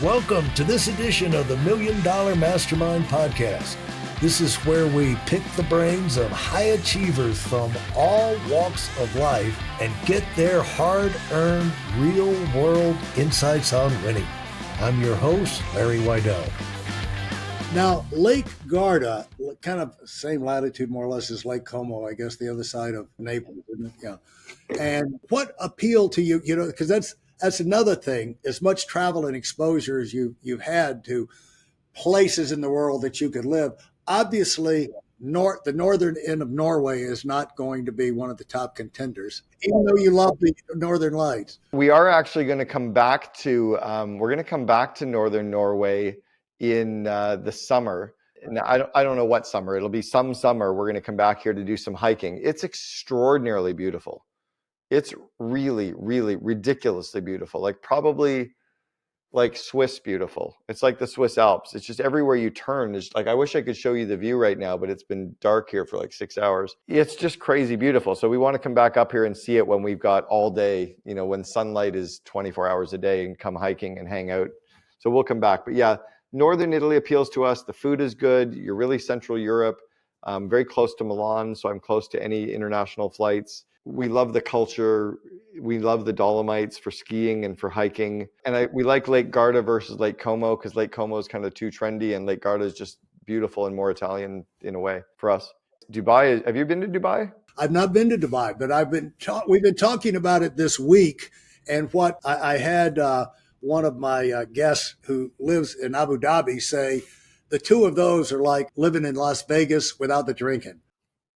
Welcome to this edition of the Million Dollar Mastermind podcast. This is where we pick the brains of high achievers from all walks of life and get their hard-earned, real-world insights on winning. I'm your host, Larry Weidel. Now, Lake Garda, kind of same latitude more or less as Lake Como, I guess the other side of Naples, isn't it? Yeah. And what appealed to you, because that's another thing, as much travel and exposure as you've had to places in the world that you could live. Obviously, the northern end of Norway is not going to be one of the top contenders, even though you love the Northern Lights. We are actually going to come back to, northern Norway in the summer. Now, I don't know what summer. It'll be some summer. We're going to come back here to do some hiking. It's extraordinarily beautiful. It's really, really ridiculously beautiful. Probably like Swiss beautiful. It's like the Swiss Alps. It's just everywhere you turn is I wish I could show you the view right now, but it's been dark here for 6 hours. It's just crazy beautiful. So we want to come back up here and see it when we've got all day, when sunlight is 24 hours a day, and come hiking and hang out. So we'll come back. But yeah, Northern Italy appeals to us. The food is good. You're really Central Europe, very close to Milan. So I'm close to any international flights. We love the culture. We love the Dolomites for skiing and for hiking. And we like Lake Garda versus Lake Como because Lake Como is kind of too trendy and Lake Garda is just beautiful and more Italian in a way for us. Dubai, have you been to Dubai? I've not been to Dubai, but we've been talking about it this week. And what I had one of my guests who lives in Abu Dhabi say, the two of those are like living in Las Vegas without the drinking.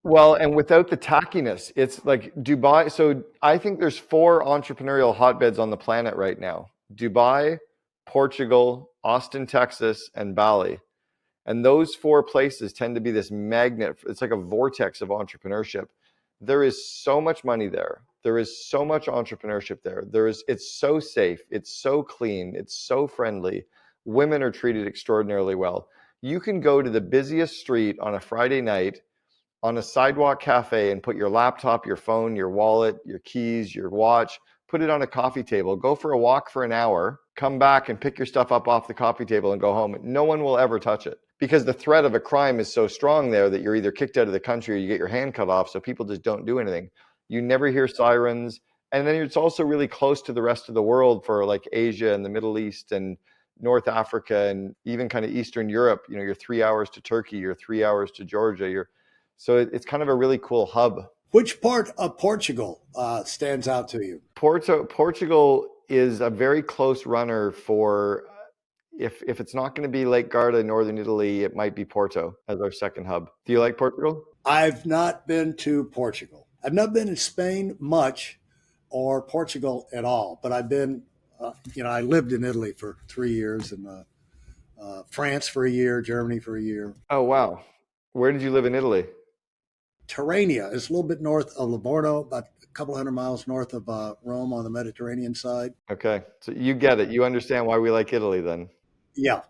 Well, and without the tackiness, it's like Dubai. So I think there's 4 entrepreneurial hotbeds on the planet right now: Dubai, Portugal, Austin, Texas, and Bali. And those 4 places tend to be this magnet. It's like a vortex of entrepreneurship. There is so much money there. There is so much entrepreneurship there. It's so safe. It's so clean. It's so friendly. Women are treated extraordinarily well. You can go to the busiest street on a Friday night on a sidewalk cafe and put your laptop, your phone, your wallet, your keys, your watch, put it on a coffee table, go for a walk for an hour, come back and pick your stuff up off the coffee table and go home. No one will ever touch it because the threat of a crime is so strong there that you're either kicked out of the country or you get your hand cut off. So people just don't do anything. You never hear sirens. And then it's also really close to the rest of the world for Asia and the Middle East and North Africa and even kind of Eastern Europe. You're 3 hours to Turkey, you're 3 hours to Georgia. So it's kind of a really cool hub. Which part of Portugal stands out to you? Portugal is a very close runner for, if it's not going to be Lake Garda, Northern Italy, it might be Porto as our second hub. Do you like Portugal? I've not been to Portugal. I've not been in Spain much or Portugal at all, but I've been, I lived in Italy for 3 years and France for a year, Germany for a year. Oh, wow. Where did you live in Italy? Tirrenia is a little bit north of Livorno, about a couple hundred miles north of Rome on the Mediterranean side. Okay. So you get it. You understand why we like Italy then. Yeah,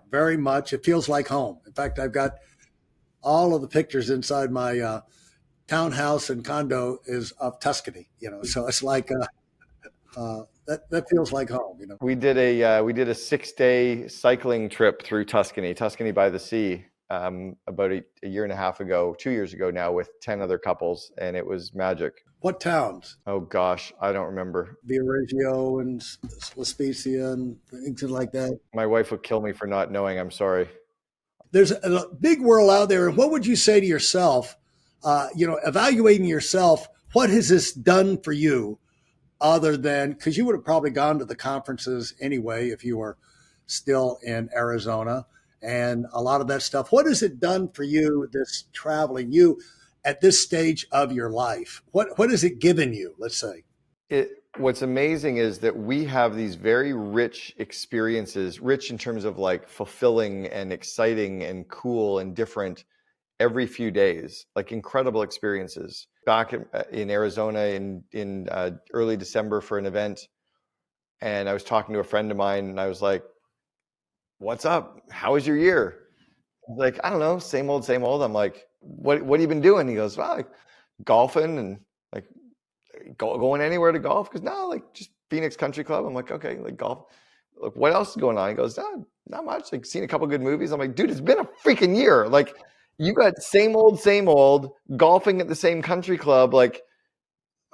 very much. It feels like home. In fact, I've got all of the pictures inside my townhouse and condo is of Tuscany, so it's like that feels like home, We did a 6-day cycling trip through Tuscany by the sea. About a year and a half ago, 2 years ago now, with 10 other couples, and it was magic. What towns? Oh gosh, I don't remember. Viareggio and La Spezia and things like that. My wife would kill me for not knowing. I'm sorry. There's a big world out there, and what would you say to yourself? Evaluating yourself, what has this done for you, other than because you would have probably gone to the conferences anyway if you were still in Arizona. And a lot of that stuff. What has it done for you, this traveling, you at this stage of your life? What has it given you, let's say? What's amazing is that we have these very rich experiences, rich in terms of fulfilling and exciting and cool and different every few days, incredible experiences. Back in Arizona in early December for an event, and I was talking to a friend of mine and I was like, "What's up? How was your year?" Like, I don't know, same old, same old. I'm like, what have you been doing? He goes, well, golfing and going anywhere to golf. Because no, just Phoenix Country Club. I'm like, okay, golf. like, what else is going on? He goes, not much. Like, seen a couple good movies. I'm like, dude, it's been a freaking year. Like, you got same old, golfing at the same country club. Like,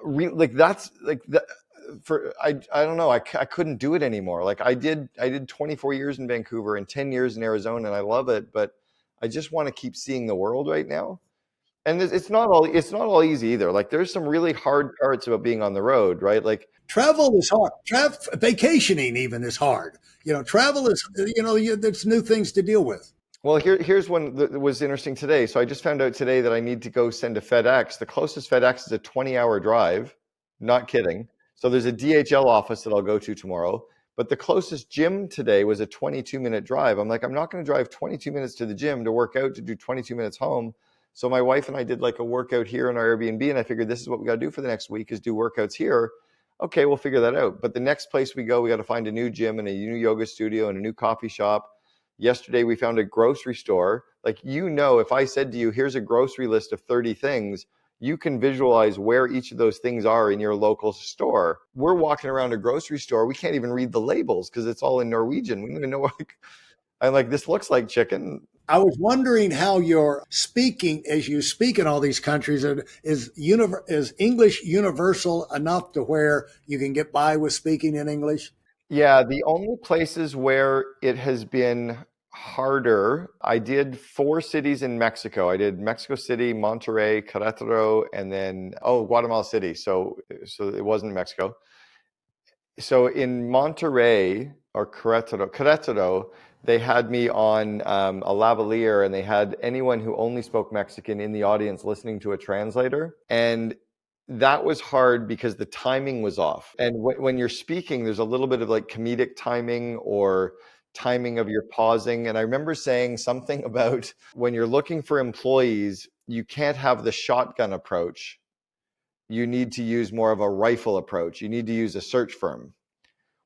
that's like that. I don't know. I couldn't do it anymore. Like, I did 24 years in Vancouver and 10 years in Arizona, and I love it. But I just want to keep seeing the world right now. And it's not all easy either. Like, there's some really hard parts about being on the road, right? Like, travel is hard. Vacationing even is hard. Travel is, there's new things to deal with. Well, here's one that was interesting today. So I just found out today that I need to go send a FedEx. The closest FedEx is a 20-hour drive. Not kidding. So there's a DHL office that I'll go to tomorrow. But the closest gym today was a 22-minute drive. I'm like, I'm not going to drive 22 minutes to the gym to work out to do 22 minutes home. So my wife and I did like a workout here in our Airbnb, and I figured this is what we got to do for the next week is do workouts here. Okay, we'll figure that out. But the next place we go, we got to find a new gym and a new yoga studio and a new coffee shop. Yesterday, we found a grocery store. Like, if I said to you, here's a grocery list of 30 things, you can visualize where each of those things are in your local store. We're walking around a grocery store. We can't even read the labels because it's all in Norwegian. We don't even know. I'm like, this looks like chicken. I was wondering how your speaking, as you speak in all these countries, is English universal enough to where you can get by with speaking in English? Yeah, the only places where it has been harder, I did 4 cities in Mexico. I did Mexico City, Monterrey, Querétaro, and then Guatemala City. So it wasn't Mexico. So in Monterrey or Querétaro, they had me on a lavalier, and they had anyone who only spoke Mexican in the audience listening to a translator. And that was hard because the timing was off. And when you're speaking, there's a little bit of like comedic timing or timing of your pausing. And I remember saying something about when you're looking for employees, you can't have the shotgun approach. You need to use more of a rifle approach. You need to use a search firm.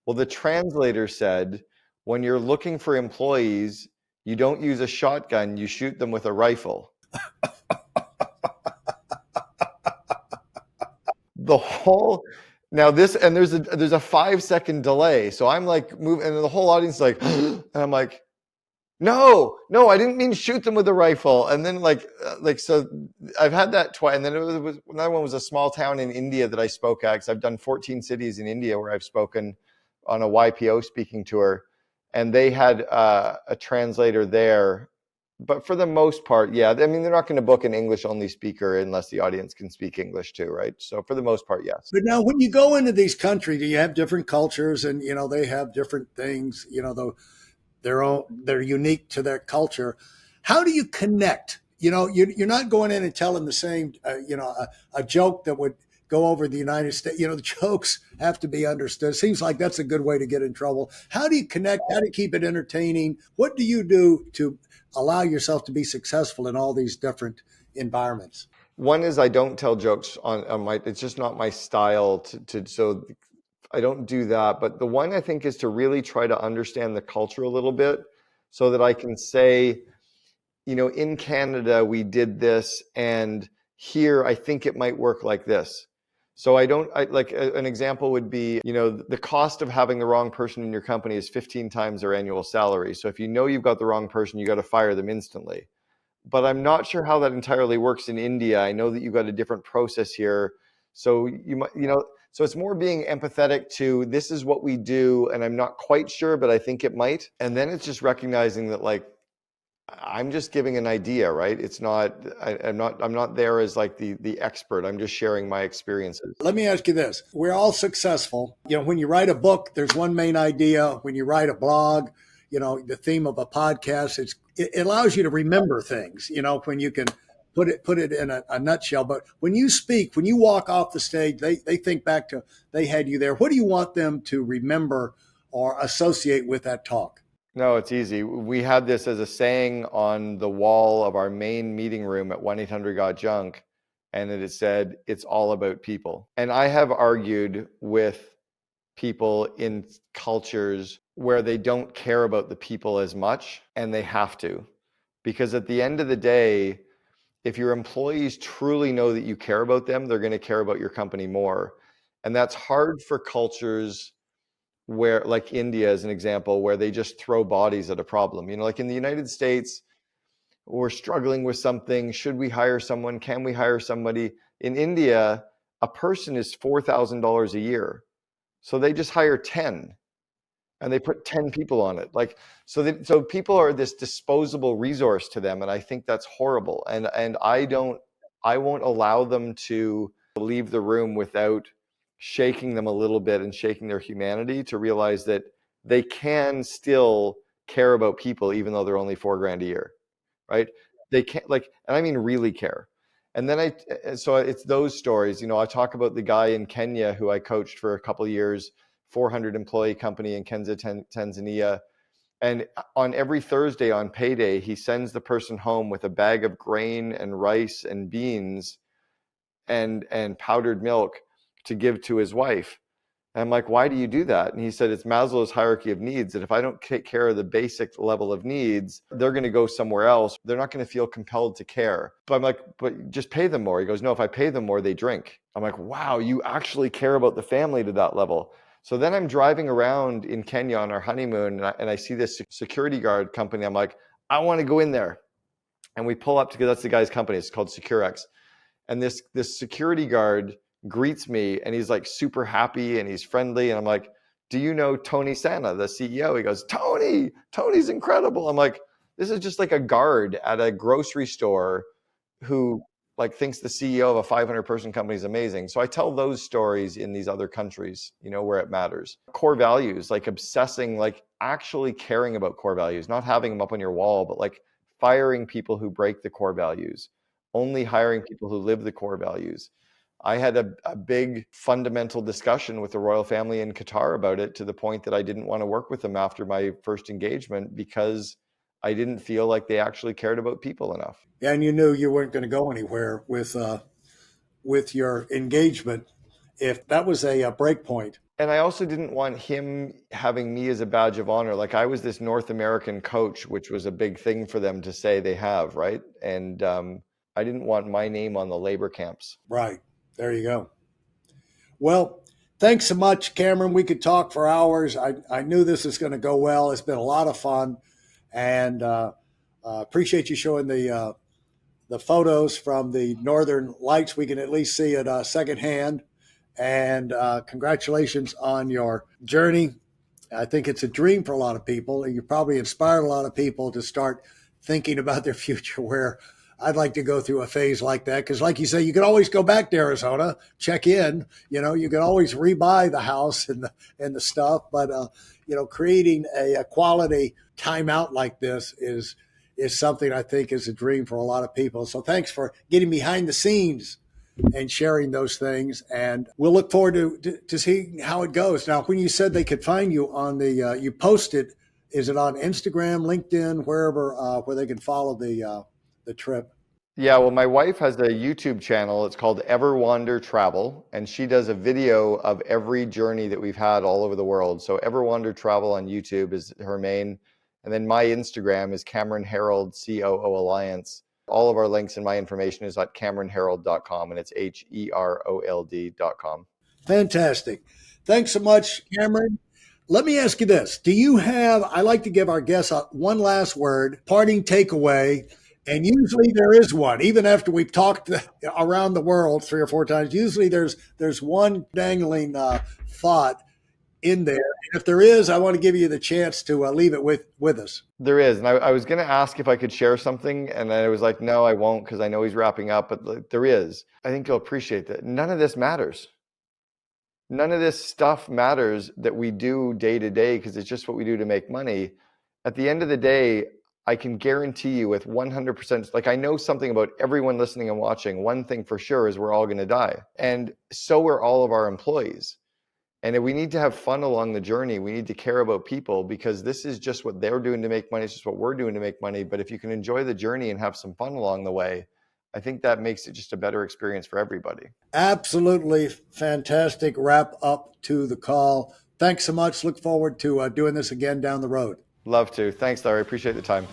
Well, the translator said, when you're looking for employees, you don't use a shotgun, you shoot them with a rifle. There's a 5-second delay. So I'm like moving, and the whole audience is like, and I'm like, no, I didn't mean shoot them with a rifle. And then so I've had that twice. And then another one was a small town in India that I spoke at, because I've done 14 cities in India where I've spoken on a YPO speaking tour, and they had a translator there. But for the most part, yeah, I mean, they're not going to book an English only speaker unless the audience can speak English too, right? So for the most part, yes. But now when you go into these countries, you have different cultures, and they have different things, they're unique to their culture. How do you connect? You're not going in and telling the same, a joke that would go over the United States. The jokes have to be understood. Seems like that's a good way to get in trouble. How do you connect? How do you keep it entertaining? What do you do to allow yourself to be successful in all these different environments? One is I don't tell jokes on it's just not my style so I don't do that. But the one I think is to really try to understand the culture a little bit so that I can say, in Canada, we did this, and here, I think it might work like this. So an example would be, the cost of having the wrong person in your company is 15 times their annual salary. So if you've got the wrong person, you got to fire them instantly. But I'm not sure how that entirely works in India. I know that you've got a different process here. So you might, so it's more being empathetic to, this is what we do, and I'm not quite sure, but I think it might. And then it's just recognizing that, like, I'm just giving an idea, right? It's not, I'm not there as like the expert. I'm just sharing my experiences. Let me ask you this. We're all successful. When you write a book, there's one main idea. When you write a blog, the theme of a podcast, it allows you to remember things, when you can put it in a nutshell. But when you speak, when you walk off the stage, they think back to, they had you there. What do you want them to remember or associate with that talk? No, it's easy. We had this as a saying on the wall of our main meeting room at 1-800-GOT-JUNK, and it said, it's all about people. And I have argued with people in cultures where they don't care about the people as much, and they have to. Because at the end of the day, if your employees truly know that you care about them, they're going to care about your company more. And that's hard for cultures where, like India as an example, where they just throw bodies at a problem. Like in the United States, we're struggling with something. Should we hire someone? Can we hire somebody? In India, a person is $4,000 a year. So they just hire 10 and they put 10 people on it. So people are this disposable resource to them. And I think that's horrible. And I won't allow them to leave the room without shaking them a little bit and shaking their humanity to realize that they can still care about people, even though they're only $4,000 a year. Right? They can't, and I mean really care. And then so it's those stories. I talk about the guy in Kenya who I coached for a couple of years, 400 employee company in Tanzania. And on every Thursday on payday, he sends the person home with a bag of grain and rice and beans and powdered milk to give to his wife. And I'm like, why do you do that? And he said, it's Maslow's hierarchy of needs, that if I don't take care of the basic level of needs, they're going to go somewhere else. They're not going to feel compelled to care. But I'm like, but just pay them more. He goes, no, if I pay them more, they drink. I'm like, wow, you actually care about the family to that level. So then I'm driving around in Kenya on our honeymoon, and I see this security guard company. I'm like, I want to go in there. And we pull up, because that's the guy's company. It's called Securex. And this security guard greets me, and he's like super happy and he's friendly. And I'm like, do you know Tony Santa, the CEO? He goes, Tony's incredible. I'm like, this is just like a guard at a grocery store who thinks the CEO of a 500 person company is amazing. So I tell those stories in these other countries, where it matters. Core values, obsessing, actually caring about core values, not having them up on your wall, but firing people who break the core values, only hiring people who live the core values. I had a big fundamental discussion with the royal family in Qatar about it, to the point that I didn't want to work with them after my first engagement, because I didn't feel like they actually cared about people enough. Yeah, and you knew you weren't going to go anywhere with your engagement if that was a break point. And I also didn't want him having me as a badge of honor. I was this North American coach, which was a big thing for them to say they have, right? And I didn't want my name on the labor camps. Right. There you go. Well, thanks so much, Cameron. We could talk for hours. I knew this was going to go well. It's been a lot of fun, and appreciate you showing the photos from the Northern Lights. We can at least see it secondhand. And congratulations on your journey. I think it's a dream for a lot of people, and you probably inspired a lot of people to start thinking about their future, where I'd like to go through a phase like that. Because like you say, you can always go back to Arizona, check in, you can always rebuy the house and the stuff. But, creating a quality timeout like this is something I think is a dream for a lot of people. So thanks for getting behind the scenes and sharing those things. And we'll look forward to seeing how it goes. Now, when you said they could find you on you posted, is it on Instagram, LinkedIn, wherever, where they can follow the trip? Yeah, well, my wife has a YouTube channel. It's called Ever Wander Travel, and she does a video of every journey that we've had all over the world. So Ever Wander Travel on YouTube is her main. And then my Instagram is Cameron Herold, COO Alliance. All of our links and my information is at CameronHerold.com, and it's HEROLD.com. Fantastic. Thanks so much, Cameron. Let me ask you this. I like to give our guests one last word, parting takeaway. And usually there is one, even after we've talked around the world 3 or 4 times. Usually there's one dangling thought in there. And if there is, I want to give you the chance to leave it with us. There is. And I was going to ask if I could share something. And I was like, no, I won't, because I know he's wrapping up. But there is. I think you'll appreciate that. None of this matters. None of this stuff matters that we do day to day, because it's just what we do to make money. At the end of the day, I can guarantee you with 100%, I know something about everyone listening and watching. One thing for sure is we're all going to die. And so are all of our employees. And if we need to have fun along the journey, we need to care about people, because this is just what they're doing to make money. It's just what we're doing to make money. But if you can enjoy the journey and have some fun along the way, I think that makes it just a better experience for everybody. Absolutely fantastic wrap up to the call. Thanks so much. Look forward to doing this again down the road. Love to. Thanks, Larry. Appreciate the time.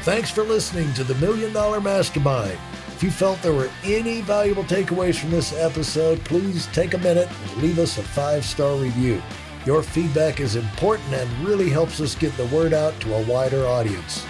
Thanks for listening to the Million Dollar Mastermind. If you felt there were any valuable takeaways from this episode, please take a minute and leave us a 5-star review. Your feedback is important and really helps us get the word out to a wider audience.